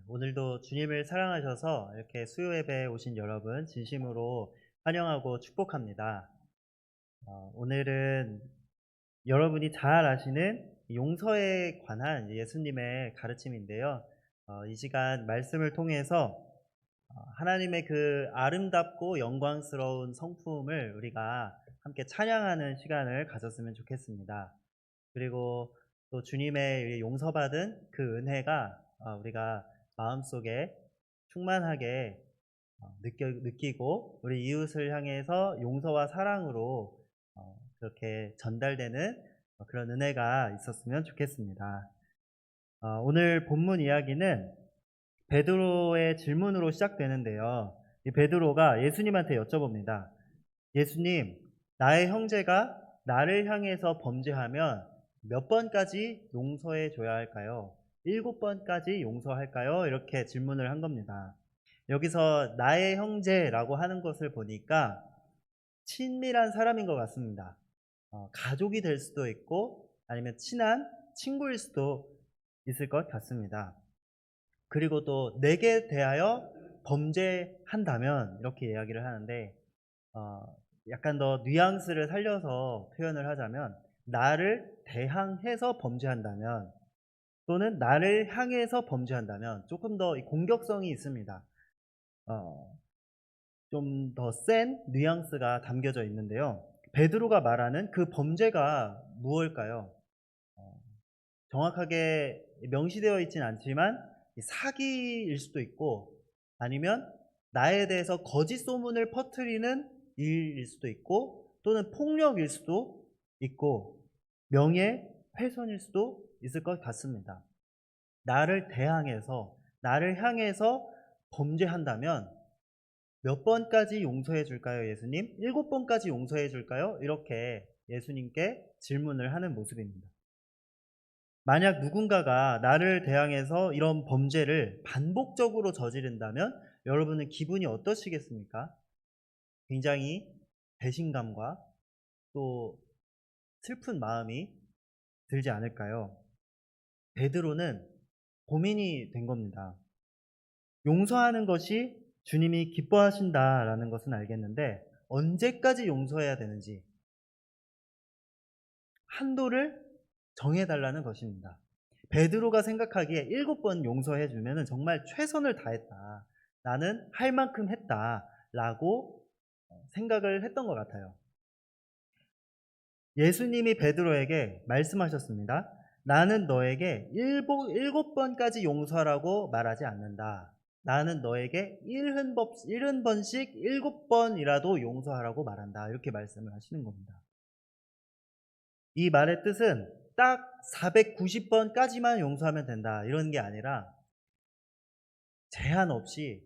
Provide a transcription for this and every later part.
오늘도 주님을 사랑하셔서 이렇게 수요 예배에 오신 여러분 진심으로 환영하고 축복합니다. 오늘은 여러분이 잘 아시는 용서에 관한 예수님의 가르침인데요. 이 시간 말씀을 통해서 하나님의 그 아름답고 영광스러운 성품을 우리가 함께 찬양하는 시간을 가졌으면 좋겠습니다. 그리고 또 주님의 용서받은 그 은혜가 우리가 마음속에 충만하게 느끼고 우리 이웃을 향해서 용서와 사랑으로 그렇게 전달되는 그런 은혜가 있었으면 좋겠습니다. 오늘 본문 이야기는 베드로의 질문으로 시작되는데요. 이 베드로가 예수님한테 여쭤봅니다. 예수님, 나의 형제가 나를 향해서 범죄하면 몇 번까지 용서해 줘야 할까요? 7번까지 용서할까요? 이렇게 질문을 한 겁니다. 여기서 나의 형제라고 하는 것을 보니까 친밀한 사람인 것 같습니다. 가족이 될 수도 있고 아니면 친한 친구일 수도 있을 것 같습니다. 그리고 또 내게 대하여 범죄한다면 이렇게 이야기를 하는데 어, 약간 더 뉘앙스를 살려서 표현을 하자면 나를 대항해서 범죄한다면 또는 나를 향해서 범죄한다면 조금 더 공격성이 있습니다. 좀 더 센 뉘앙스가 담겨져 있는데요. 베드로가 말하는 그 범죄가 무엇일까요? 어, 정확하게 명시되어 있진 않지만 사기일 수도 있고 아니면 나에 대해서 거짓 소문을 퍼뜨리는 일일 수도 있고 또는 폭력일 수도 있고 명예훼손일 수도 있을 것 같습니다. 나를 대항해서 나를 향해서 범죄한다면 몇 번까지 용서해 줄까요, 예수님? 7번까지 용서해 줄까요? 이렇게 예수님께 질문을 하는 모습입니다. 만약 누군가가 나를 대항해서 이런 범죄를 반복적으로 저지른다면 여러분은 기분이 어떠시겠습니까? 굉장히 배신감과 또 슬픈 마음이 들지 않을까요? 베드로는 고민이 된 겁니다. 용서하는 것이 주님이 기뻐하신다라는 것은 알겠는데 언제까지 용서해야 되는지 한도를 정해달라는 것입니다. 베드로가 생각하기에 7번 용서해 주면 정말 최선을 다했다. 나는 할 만큼 했다. 라고 생각을 했던 것 같아요. 예수님이 베드로에게 말씀하셨습니다. 나는 너에게 7번까지 용서하라고 말하지 않는다. 나는 너에게 70번씩 7번이라도 용서하라고 말한다. 이렇게 말씀을 하시는 겁니다. 이 말의 뜻은 딱 490번까지만 용서하면 된다. 이런 게 아니라 제한 없이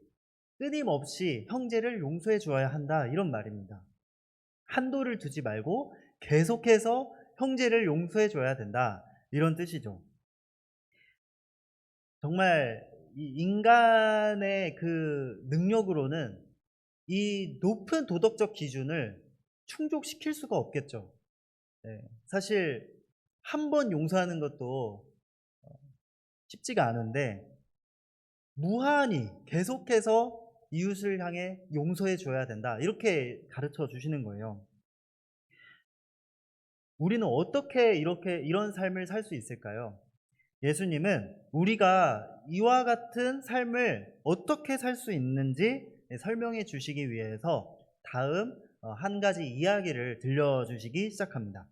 끊임없이 형제를 용서해 주어야 한다. 이런 말입니다. 한도를 두지 말고 계속해서 형제를 용서해 줘야 된다. 이런 뜻이죠. 정말 이 인간의 그 능력으로는 이 높은 도덕적 기준을 충족시킬 수가 없겠죠. 네, 사실 한 번 용서하는 것도 쉽지가 않은데 무한히 계속해서 이웃을 향해 용서해 줘야 된다. 이렇게 가르쳐 주시는 거예요. 우리는 어떻게 이런 삶을 살 수 있을까요? 예수님은 우리가 이와 같은 삶을 어떻게 살 수 있는지 설명해 주시기 위해서 다음 한 가지 이야기를 들려주시기 시작합니다.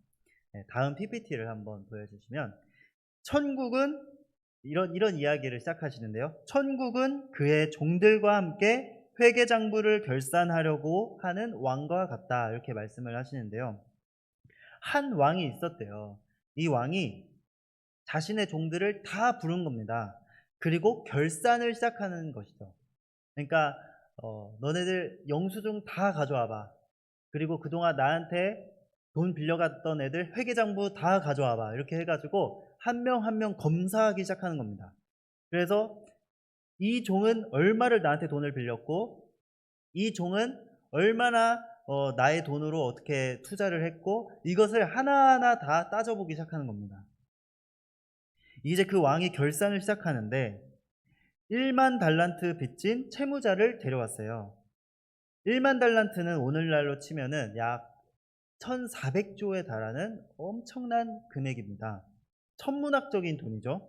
다음 PPT를 한번 보여주시면 천국은 이런 이야기를 시작하시는데요. 천국은 그의 종들과 함께 회계장부를 결산하려고 하는 왕과 같다. 이렇게 말씀을 하시는데요. 한 왕이 있었대요. 이 왕이 자신의 종들을 다 부른 겁니다. 그리고 결산을 시작하는 것이죠. 그러니까 너네들 영수증 다 가져와봐. 그리고 그동안 나한테 돈 빌려갔던 애들 회계장부 다 가져와봐. 이렇게 해가지고 한 명 한 명 검사하기 시작하는 겁니다. 그래서 이 종은 얼마를 나한테 돈을 빌렸고 이 종은 얼마나 나의 돈으로 어떻게 투자를 했고 이것을 하나하나 다 따져보기 시작하는 겁니다. 이제 그 왕이 결산을 시작하는데 1만 달란트 빚진 채무자를 데려왔어요. 1만 달란트는 오늘날로 치면은 약 1,400조에 달하는 엄청난 금액입니다. 천문학적인 돈이죠.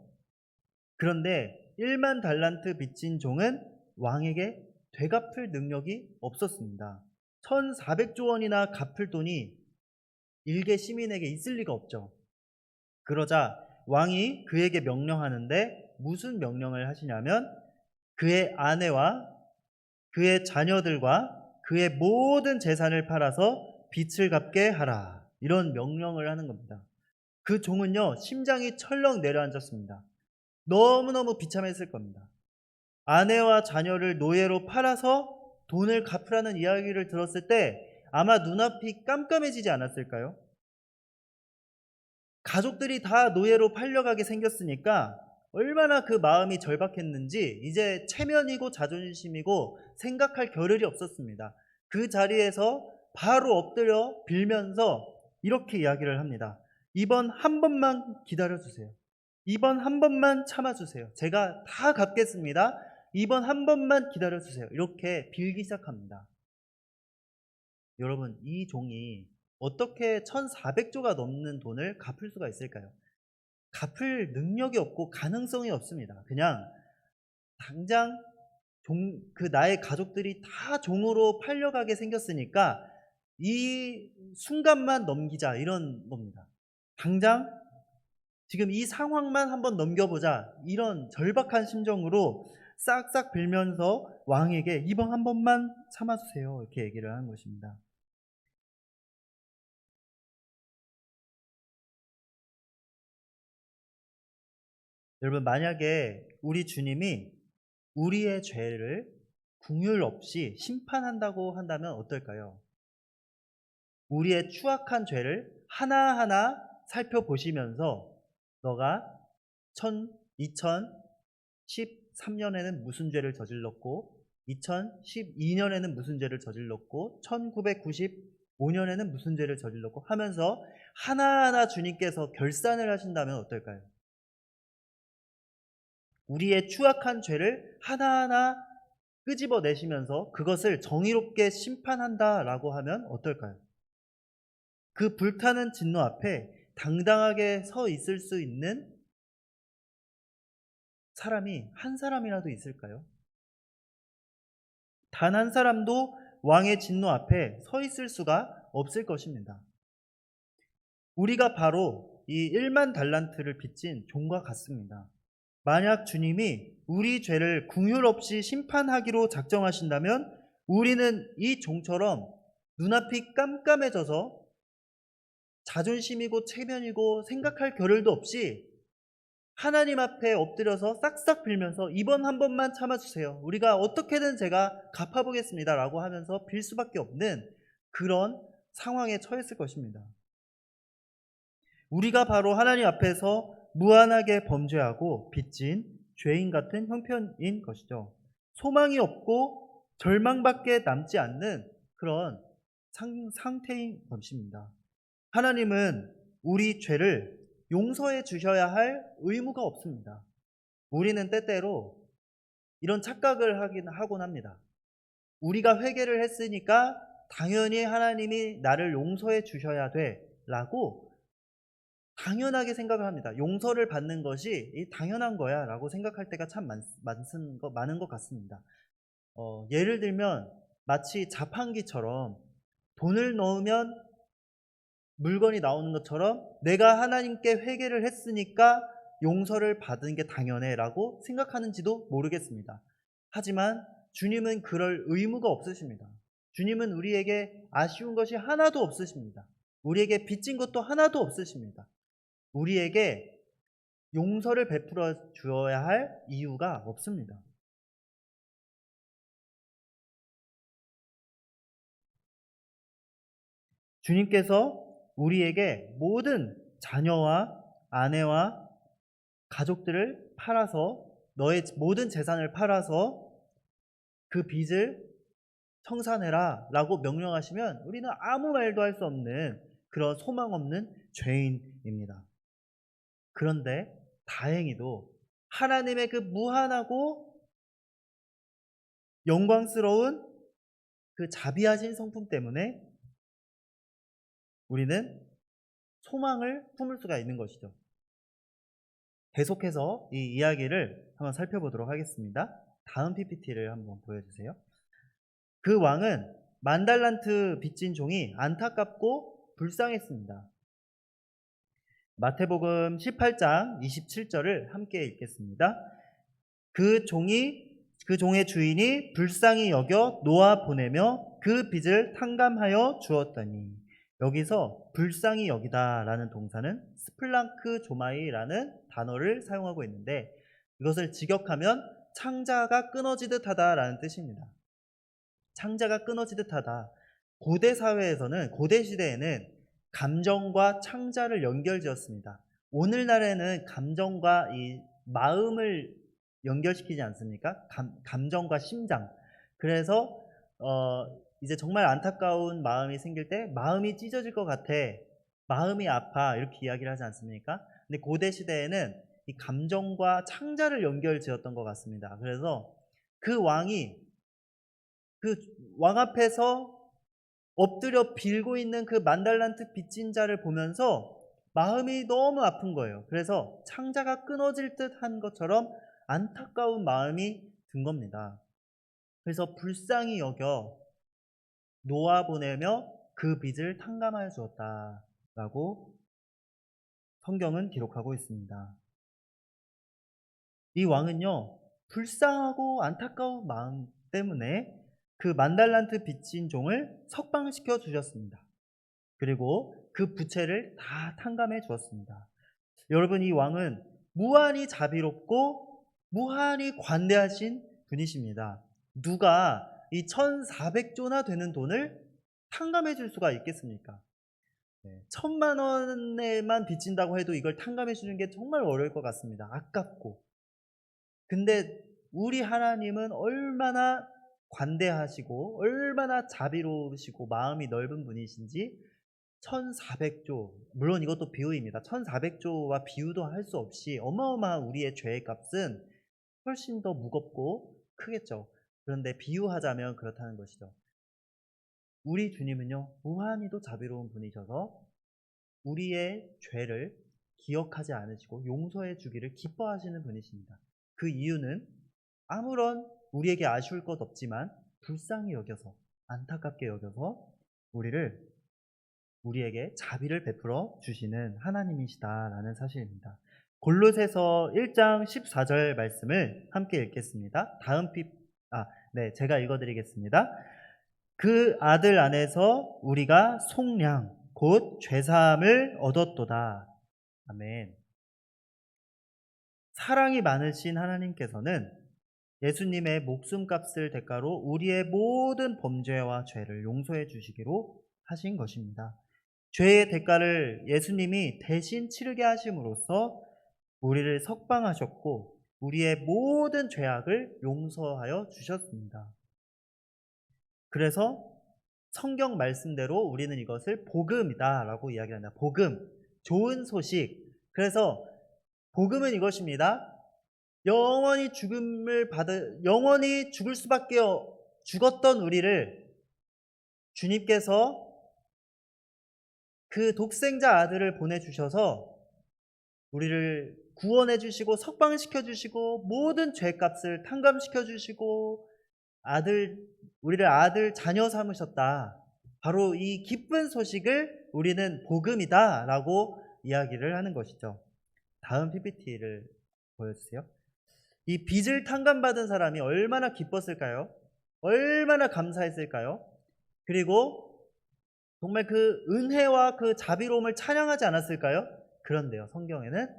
그런데 1만 달란트 빚진 종은 왕에게 되갚을 능력이 없었습니다. 1,400조 원이나 갚을 돈이 일개 시민에게 있을 리가 없죠. 그러자 왕이 그에게 명령하는데 무슨 명령을 하시냐면 그의 아내와 그의 자녀들과 그의 모든 재산을 팔아서 빚을 갚게 하라. 이런 명령을 하는 겁니다. 그 종은요, 심장이 철렁 내려앉았습니다. 너무너무 비참했을 겁니다. 아내와 자녀를 노예로 팔아서 돈을 갚으라는 이야기를 들었을 때 아마 눈앞이 깜깜해지지 않았을까요? 가족들이 다 노예로 팔려가게 생겼으니까 얼마나 그 마음이 절박했는지 이제 체면이고 자존심이고 생각할 겨를이 없었습니다. 그 자리에서 바로 엎드려 빌면서 이렇게 이야기를 합니다. 이번 한 번만 기다려주세요. 이번 한 번만 참아주세요. 제가 다 갚겠습니다. 이번 한 번만 기다려주세요. 이렇게 빌기 시작합니다. 여러분, 이 종이 어떻게 1,400조가 넘는 돈을 갚을 수가 있을까요? 갚을 능력이 없고 가능성이 없습니다. 그냥 당장 나의 가족들이 다 종으로 팔려가게 생겼으니까 이 순간만 넘기자 이런 겁니다. 당장 지금 이 상황만 한번 넘겨보자 이런 절박한 심정으로 싹싹 빌면서 왕에게 이번 한 번만 참아주세요 이렇게 얘기를 하는 것입니다. 여러분, 만약에 우리 주님이 우리의 죄를 긍휼 없이 심판한다고 한다면 어떨까요? 우리의 추악한 죄를 하나하나 살펴보시면서 너가 2013년에는 무슨 죄를 저질렀고 2012년에는 무슨 죄를 저질렀고 1995년에는 무슨 죄를 저질렀고 하면서 하나하나 주님께서 결산을 하신다면 어떨까요? 우리의 추악한 죄를 하나하나 끄집어내시면서 그것을 정의롭게 심판한다라고 하면 어떨까요? 그 불타는 진노 앞에 당당하게 서 있을 수 있는 사람이 한 사람이라도 있을까요? 단 한 사람도 왕의 진노 앞에 서 있을 수가 없을 것입니다. 우리가 바로 이 1만 달란트를 빚진 종과 같습니다. 만약 주님이 우리 죄를 긍휼 없이 심판하기로 작정하신다면 우리는 이 종처럼 눈앞이 깜깜해져서 자존심이고 체면이고 생각할 겨를도 없이 하나님 앞에 엎드려서 싹싹 빌면서 이번 한 번만 참아주세요. 우리가 어떻게든 제가 갚아보겠습니다. 라고 하면서 빌 수밖에 없는 그런 상황에 처했을 것입니다. 우리가 바로 하나님 앞에서 무한하게 범죄하고 빚진 죄인 같은 형편인 것이죠. 소망이 없고 절망밖에 남지 않는 그런 상태인 것입니다. 하나님은 우리 죄를 용서해 주셔야 할 의무가 없습니다. 우리는 때때로 이런 착각을 하곤 합니다. 우리가 회개를 했으니까 당연히 하나님이 나를 용서해 주셔야 돼 라고 당연하게 생각을 합니다. 용서를 받는 것이 당연한 거야 라고 생각할 때가 참 많은 것 같습니다. 예를 들면 마치 자판기처럼 돈을 넣으면 물건이 나오는 것처럼 내가 하나님께 회개를 했으니까 용서를 받은 게 당연해 라고 생각하는지도 모르겠습니다. 하지만 주님은 그럴 의무가 없으십니다. 주님은 우리에게 아쉬운 것이 하나도 없으십니다. 우리에게 빚진 것도 하나도 없으십니다. 우리에게 용서를 베풀어 주어야 할 이유가 없습니다. 주님께서 우리에게 모든 자녀와 아내와 가족들을 팔아서 너의 모든 재산을 팔아서 그 빚을 청산해라 라고 명령하시면 우리는 아무 말도 할 수 없는 그런 소망 없는 죄인입니다. 그런데 다행히도 하나님의 그 무한하고 영광스러운 그 자비하신 성품 때문에 우리는 소망을 품을 수가 있는 것이죠. 계속해서 이 이야기를 한번 살펴보도록 하겠습니다. 다음 PPT를 한번 보여주세요. 그 왕은 만달란트 빚진 종이 안타깝고 불쌍했습니다. 마태복음 18장 27절을 함께 읽겠습니다. 그 종의 주인이 불쌍히 여겨 놓아 보내며 그 빚을 탕감하여 주었더니, 여기서 불쌍히 여기다 라는 동사는 스플랑크 조마이라는 단어를 사용하고 있는데, 이것을 직역하면 창자가 끊어지듯 하다 라는 뜻입니다. 창자가 끊어지듯 하다. 고대 사회에서는, 고대 시대에는 감정과 창자를 연결지었습니다. 오늘날에는 감정과 이 마음을 연결시키지 않습니까? 감정과 심장. 그래서 이제 정말 안타까운 마음이 생길 때 마음이 찢어질 것 같아, 마음이 아파, 이렇게 이야기를 하지 않습니까? 근데 고대 시대에는 이 감정과 창자를 연결지었던 것 같습니다. 그래서 그 왕이 그 왕 앞에서 엎드려 빌고 있는 그 만달란트 빚진 자를 보면서 마음이 너무 아픈 거예요. 그래서 창자가 끊어질 듯한 것처럼 안타까운 마음이 든 겁니다. 그래서 불쌍히 여겨 놓아보내며 그 빚을 탕감하여 주었다라고 성경은 기록하고 있습니다. 이 왕은요, 불쌍하고 안타까운 마음 때문에 그 만달란트 빚진 종을 석방시켜 주셨습니다. 그리고 그 부채를 다 탕감해 주었습니다. 여러분, 이 왕은 무한히 자비롭고 무한히 관대하신 분이십니다. 누가 이 1400조나 되는 돈을 탕감해 줄 수가 있겠습니까? 1000만 원에만 빚진다고 해도 이걸 탕감해 주는 게 정말 어려울 것 같습니다. 아깝고. 근데 우리 하나님은 얼마나 관대하시고 얼마나 자비로우시고 마음이 넓은 분이신지 1400조, 물론 이것도 비유입니다. 1400조와 비유도 할 수 없이 어마어마한 우리의 죄의 값은 훨씬 더 무겁고 크겠죠. 그런데 비유하자면 그렇다는 것이죠. 우리 주님은요, 무한히도 자비로운 분이셔서 우리의 죄를 기억하지 않으시고 용서해 주기를 기뻐하시는 분이십니다. 그 이유는 아무런 우리에게 아쉬울 것 없지만 불쌍히 여겨서, 안타깝게 여겨서 우리에게 자비를 베풀어 주시는 하나님이시다라는 사실입니다. 골로새서 1장 14절 말씀을 함께 읽겠습니다. 제가 읽어드리겠습니다. 그 아들 안에서 우리가 속량 곧 죄사함을 얻었도다. 아멘. 사랑이 많으신 하나님께서는 예수님의 목숨값을 대가로 우리의 모든 범죄와 죄를 용서해 주시기로 하신 것입니다. 죄의 대가를 예수님이 대신 치르게 하심으로써 우리를 석방하셨고 우리의 모든 죄악을 용서하여 주셨습니다. 그래서 성경 말씀대로 우리는 이것을 복음이다 라고 이야기합니다. 복음, 좋은 소식. 그래서 복음은 이것입니다. 영원히 죽을 수밖에 죽었던 우리를 주님께서 그 독생자 아들을 보내주셔서 우리를 구원해 주시고 석방시켜 주시고 모든 죄값을 탕감시켜 주시고 우리를 아들 자녀 삼으셨다. 바로 이 기쁜 소식을 우리는 복음이다 라고 이야기를 하는 것이죠. 다음 PPT를 보여주세요. 이 빚을 탕감받은 사람이 얼마나 기뻤을까요? 얼마나 감사했을까요? 그리고 정말 그 은혜와 그 자비로움을 찬양하지 않았을까요? 그런데요, 성경에는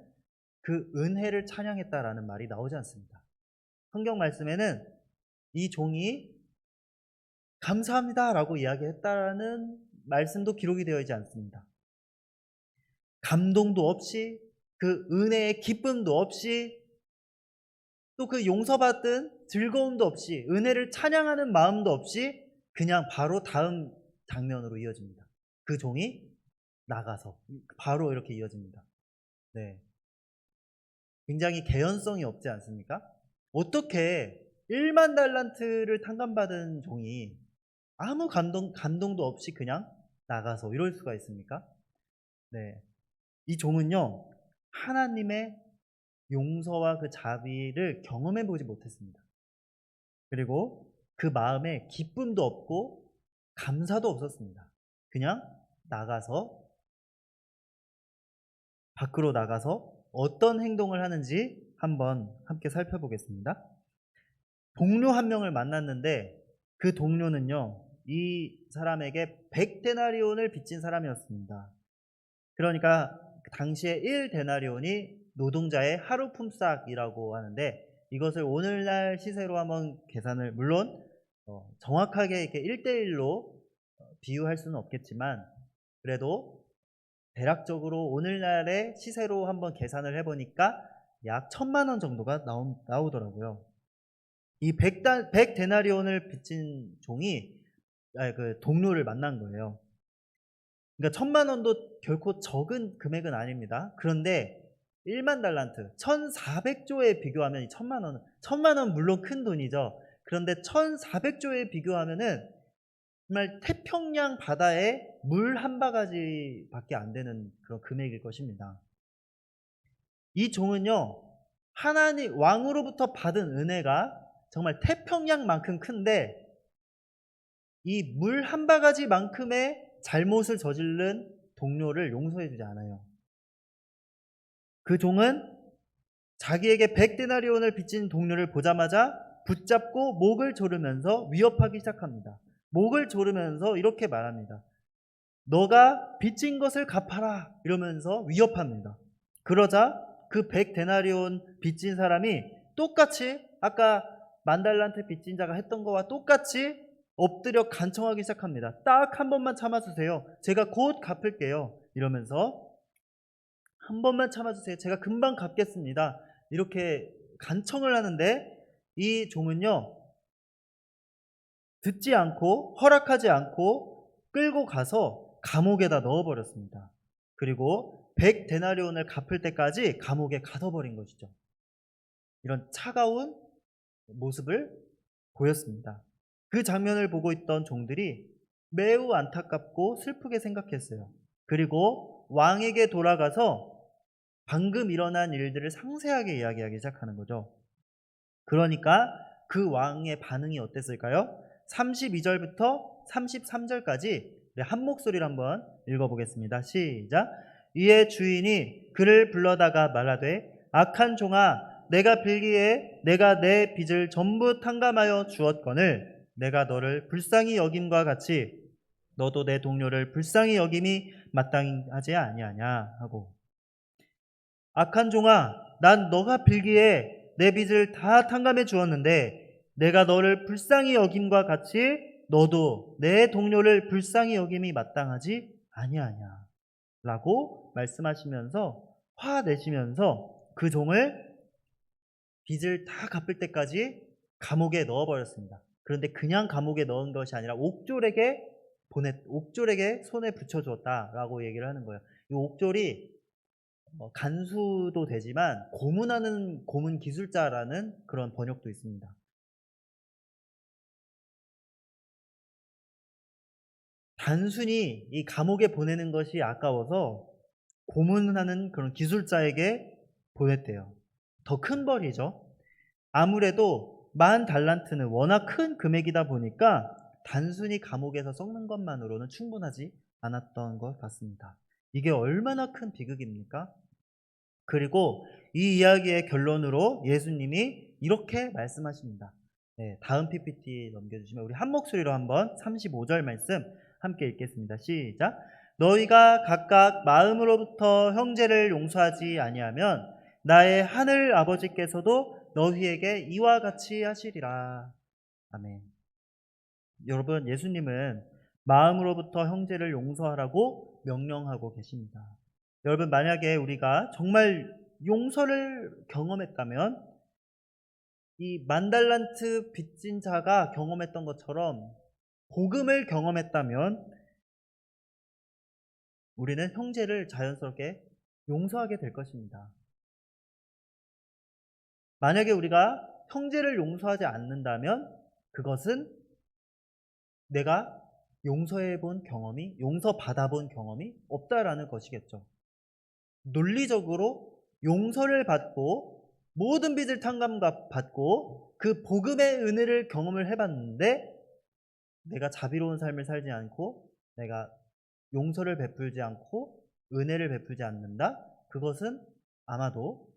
그 은혜를 찬양했다라는 말이 나오지 않습니다. 성경 말씀에는 이 종이 감사합니다 라고 이야기했다라는 말씀도 기록이 되어 있지 않습니다. 감동도 없이, 그 은혜의 기쁨도 없이, 또 그 용서받은 즐거움도 없이, 은혜를 찬양하는 마음도 없이 그냥 바로 다음 장면으로 이어집니다. 그 종이 나가서 바로 이렇게 이어집니다. 네, 굉장히 개연성이 없지 않습니까? 어떻게 1만 달란트를 탕감받은 종이 아무 감동도 없이 그냥 나가서 이럴 수가 있습니까? 네. 이 종은요, 하나님의 용서와 그 자비를 경험해 보지 못했습니다. 그리고 그 마음에 기쁨도 없고 감사도 없었습니다. 그냥 밖으로 나가서 어떤 행동을 하는지 한번 함께 살펴보겠습니다. 동료 한 명을 만났는데 그 동료는요, 이 사람에게 100데나리온을 빚진 사람이었습니다. 그러니까 당시에 1데나리온이 노동자의 하루 품삯이라고 하는데, 이것을 오늘날 시세로 한번 계산을, 물론 정확하게 이렇게 1대1로 비유할 수는 없겠지만, 그래도 대략적으로 오늘날의 시세로 한번 계산을 해보니까 약 1000만 원 정도가 나오더라고요. 이 100데나리온을 빚진 종이 그 동료를 만난 거예요. 그러니까 1000만 원도 결코 적은 금액은 아닙니다. 그런데 1만 달란트, 1400조에 비교하면 1000만 원 물론 큰 돈이죠. 그런데 1400조에 비교하면은 정말 태평양 바다에 물 한 바가지밖에 안 되는 그런 금액일 것입니다. 이 종은요, 하나님 왕으로부터 받은 은혜가 정말 태평양만큼 큰데, 이 물 한 바가지만큼의 잘못을 저지른 동료를 용서해주지 않아요. 그 종은 자기에게 100데나리온을 빚진 동료를 보자마자 붙잡고 목을 조르면서 위협하기 시작합니다. 목을 조르면서 이렇게 말합니다. 너가 빚진 것을 갚아라, 이러면서 위협합니다. 그러자 그 100데나리온 빚진 사람이 똑같이 아까 만달란트 빚진 자가 했던 거와 똑같이 엎드려 간청하기 시작합니다. 딱 한 번만 참아주세요. 제가 곧 갚을게요. 이러면서 한 번만 참아주세요. 제가 금방 갚겠습니다. 이렇게 간청을 하는데, 이 종은요, 듣지 않고 허락하지 않고 끌고 가서 감옥에다 넣어버렸습니다. 그리고 100데나리온을 갚을 때까지 감옥에 가둬버린 것이죠. 이런 차가운 모습을 보였습니다. 그 장면을 보고 있던 종들이 매우 안타깝고 슬프게 생각했어요. 그리고 왕에게 돌아가서 방금 일어난 일들을 상세하게 이야기하기 시작하는 거죠. 그러니까 그 왕의 반응이 어땠을까요? 32절부터 33절까지 한 목소리로 한번 읽어보겠습니다. 시작. 이에 주인이 그를 불러다가 말하되, 악한 종아, 내가 빌기에 내가 내 빚을 전부 탕감하여 주었거늘 내가 너를 불쌍히 여김과 같이 너도 내 동료를 불쌍히 여김이 마땅하지 아니하냐 하고, 악한 종아, 난 너가 빌기에 내 빚을 다 탕감해 주었는데 내가 너를 불쌍히 여김과 같이 너도 내 동료를 불쌍히 여김이 마땅하지 아니하냐 라고 말씀하시면서 화내시면서 그 종을 빚을 다 갚을 때까지 감옥에 넣어버렸습니다. 그런데 그냥 감옥에 넣은 것이 아니라 옥졸에게 손에 붙여주었다라고 얘기를 하는 거예요. 이 옥졸이 간수도 되지만 고문하는 고문 기술자라는 그런 번역도 있습니다. 단순히 이 감옥에 보내는 것이 아까워서 고문하는 그런 기술자에게 보냈대요. 더 큰 벌이죠. 아무래도 10,000달란트는 워낙 큰 금액이다 보니까 단순히 감옥에서 썩는 것만으로는 충분하지 않았던 것 같습니다. 이게 얼마나 큰 비극입니까? 그리고 이 이야기의 결론으로 예수님이 이렇게 말씀하십니다. 네, 다음 PPT 넘겨주시면 우리 한 목소리로 한번 35절 말씀 함께 읽겠습니다. 시작. 너희가 각각 마음으로부터 형제를 용서하지 아니하면 나의 하늘 아버지께서도 너희에게 이와 같이 하시리라. 아멘. 여러분, 예수님은 마음으로부터 형제를 용서하라고 명령하고 계십니다. 여러분, 만약에 우리가 정말 용서를 경험했다면 이 10,000달란트 빚진 자가 경험했던 것처럼 복음을 경험했다면 우리는 형제를 자연스럽게 용서하게 될 것입니다. 만약에 우리가 형제를 용서하지 않는다면 그것은 내가 용서해본 경험이, 용서받아본 경험이 없다라는 것이겠죠. 논리적으로 용서를 받고 모든 빚을 탕감받고 그 복음의 은혜를 경험을 해봤는데 내가 자비로운 삶을 살지 않고 내가 용서를 베풀지 않고 은혜를 베풀지 않는다? 그것은 아마도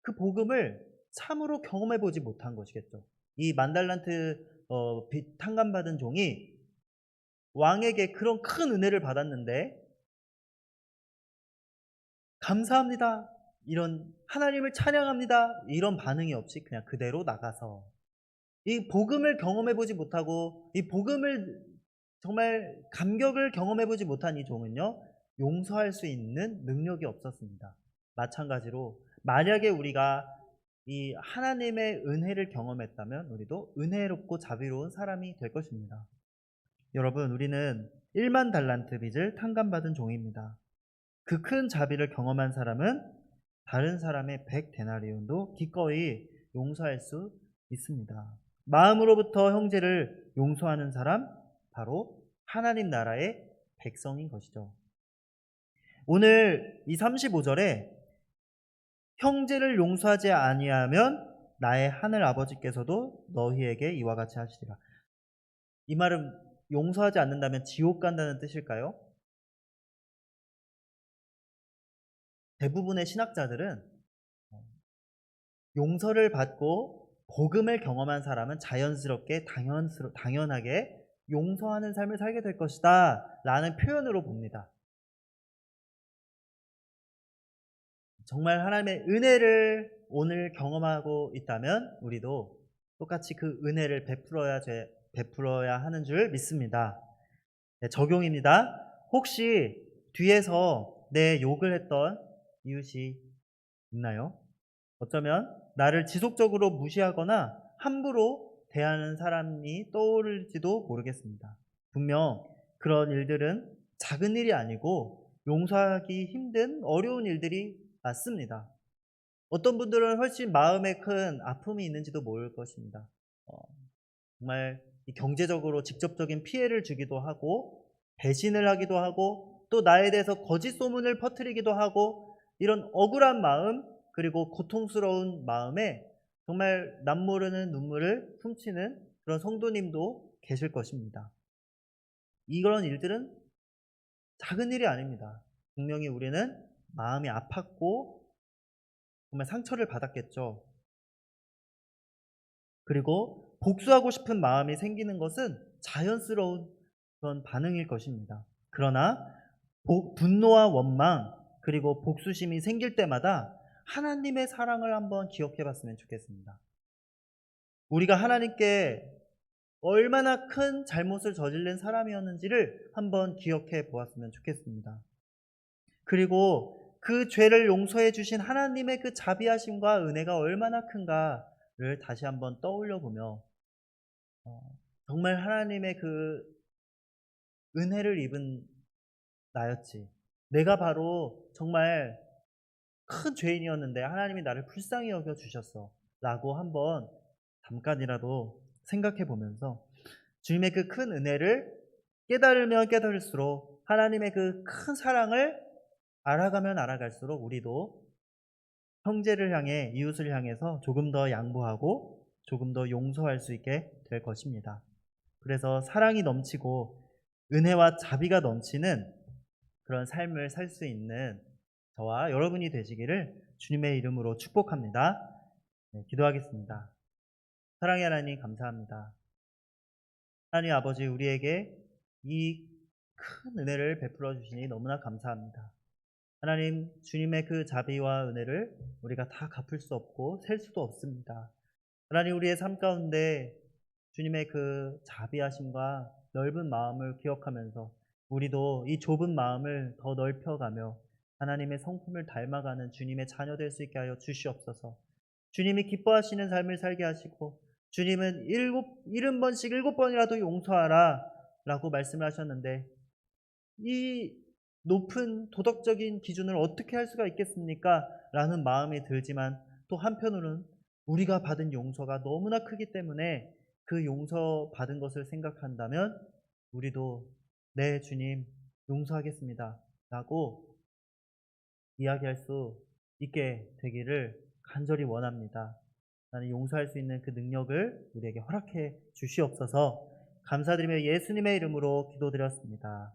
그 복음을 참으로 경험해보지 못한 것이겠죠. 이 만달란트 빚 탕감받은 종이 왕에게 그런 큰 은혜를 받았는데 감사합니다, 이런 하나님을 찬양합니다, 이런 반응이 없이 그냥 그대로 나가서 이 복음을 경험해보지 못하고 이 복음을 정말 감격을 경험해보지 못한 이 종은요, 용서할 수 있는 능력이 없었습니다. 마찬가지로 만약에 우리가 이 하나님의 은혜를 경험했다면 우리도 은혜롭고 자비로운 사람이 될 것입니다. 여러분, 우리는 1만 달란트 빚을 탕감받은 종입니다. 그 큰 자비를 경험한 사람은 다른 사람의 100데나리온도 기꺼이 용서할 수 있습니다. 마음으로부터 형제를 용서하는 사람, 바로 하나님 나라의 백성인 것이죠. 오늘 이 35절에 형제를 용서하지 아니하면 나의 하늘 아버지께서도 너희에게 이와 같이 하시리라. 이 말은 용서하지 않는다면 지옥 간다는 뜻일까요? 대부분의 신학자들은 용서를 받고 복음을 경험한 사람은 자연스럽게 당연하게 용서하는 삶을 살게 될 것이다 라는 표현으로 봅니다. 정말 하나님의 은혜를 오늘 경험하고 있다면 우리도 똑같이 그 은혜를 베풀어야 하는 줄 믿습니다. 네, 적용입니다. 혹시 뒤에서 내 욕을 했던 이웃이 있나요? 어쩌면 나를 지속적으로 무시하거나 함부로 대하는 사람이 떠오를지도 모르겠습니다. 분명 그런 일들은 작은 일이 아니고 용서하기 힘든 어려운 일들이 맞습니다. 어떤 분들은 훨씬 마음에 큰 아픔이 있는지도 모를 것입니다. 정말 경제적으로 직접적인 피해를 주기도 하고 배신을 하기도 하고 또 나에 대해서 거짓 소문을 퍼뜨리기도 하고 이런 억울한 마음 그리고 고통스러운 마음에 정말 남모르는 눈물을 훔치는 그런 성도님도 계실 것입니다. 이런 일들은 작은 일이 아닙니다. 분명히 우리는 마음이 아팠고 정말 상처를 받았겠죠. 그리고 복수하고 싶은 마음이 생기는 것은 자연스러운 그런 반응일 것입니다. 그러나 분노와 원망 그리고 복수심이 생길 때마다 하나님의 사랑을 한번 기억해 봤으면 좋겠습니다. 우리가 하나님께 얼마나 큰 잘못을 저지른 사람이었는지를 한번 기억해 보았으면 좋겠습니다. 그리고 그 죄를 용서해 주신 하나님의 그 자비하심과 은혜가 얼마나 큰가를 다시 한번 떠올려 보며 정말 하나님의 그 은혜를 입은 나였지, 내가 바로 정말 큰 죄인이었는데 하나님이 나를 불쌍히 여겨 주셨어 라고 한번 잠깐이라도 생각해 보면서 주님의 그 큰 은혜를 깨달으면 깨달을수록 하나님의 그 큰 사랑을 알아가면 알아갈수록 우리도 형제를 향해 이웃을 향해서 조금 더 양보하고 조금 더 용서할 수 있게 될 것입니다. 그래서 사랑이 넘치고 은혜와 자비가 넘치는 그런 삶을 살 수 있는 저와 여러분이 되시기를 주님의 이름으로 축복합니다. 네, 기도하겠습니다. 사랑의 하나님, 감사합니다. 하나님 아버지, 우리에게 이 큰 은혜를 베풀어 주시니 너무나 감사합니다. 하나님, 주님의 그 자비와 은혜를 우리가 다 갚을 수 없고 셀 수도 없습니다. 하나님, 우리의 삶 가운데 주님의 그 자비하심과 넓은 마음을 기억하면서 우리도 이 좁은 마음을 더 넓혀가며 하나님의 성품을 닮아가는 주님의 자녀 될 수 있게 하여 주시옵소서. 주님이 기뻐하시는 삶을 살게 하시고 주님은 70번씩 7번이라도 용서하라 라고 말씀을 하셨는데 이 높은 도덕적인 기준을 어떻게 할 수가 있겠습니까? 라는 마음이 들지만 또 한편으로는 우리가 받은 용서가 너무나 크기 때문에 그 용서 받은 것을 생각한다면 우리도 네, 주님, 용서하겠습니다 라고 이야기할 수 있게 되기를 간절히 원합니다. 나는 용서할 수 있는 그 능력을 우리에게 허락해 주시옵소서. 감사드리며 예수님의 이름으로 기도드렸습니다.